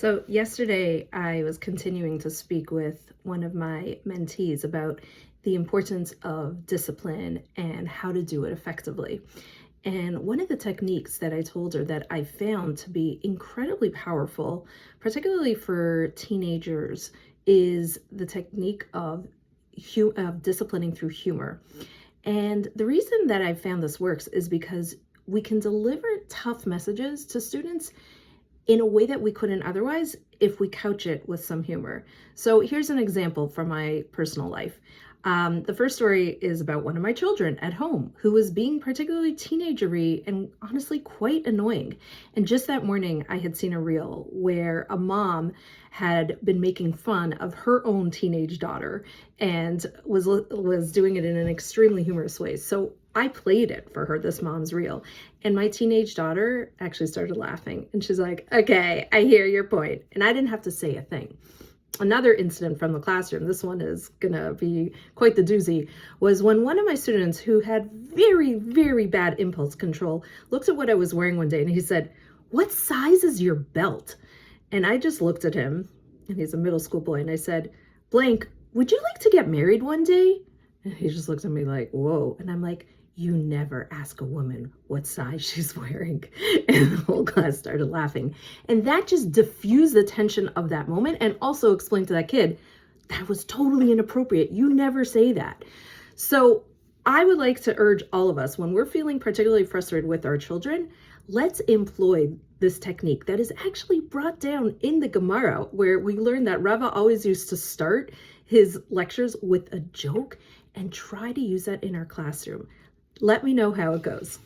So yesterday I was continuing to speak with one of my mentees about the importance of discipline and how to do it effectively. And one of the techniques that I told her that I found to be incredibly powerful, particularly for teenagers, is the technique of disciplining through humor. And the reason that I found this works is because we can deliver tough messages to students in a way that we couldn't otherwise if we couch it with some humor. So here's an example from my personal life. The first story is about one of my children at home who was being particularly teenagery and honestly quite annoying. And just that morning, I had seen a reel where a mom had been making fun of her own teenage daughter and was doing it in an extremely humorous way. So I played it for her, this mom's reel, and my teenage daughter actually started laughing. And she's like, "Okay, I hear your point." And I didn't have to say a thing. Another incident from the classroom, this one is gonna be quite the doozy, was when one of my students who had very, very bad impulse control looked at what I was wearing one day and he said, "What size is your belt?" And I just looked at him, and he's a middle school boy, and I said, "Blank, would you like to get married one day?" And he just looked at me like, "Whoa." And I'm like, "You never ask a woman what size she's wearing." And the whole class started laughing. And that just diffused the tension of that moment and also explained to that kid, that was totally inappropriate. You never say that. So I would like to urge all of us, when we're feeling particularly frustrated with our children, let's employ this technique that is actually brought down in the Gemara, where we learn that Rava always used to start his lectures with a joke, and try to use that in our classroom. Let me know how it goes.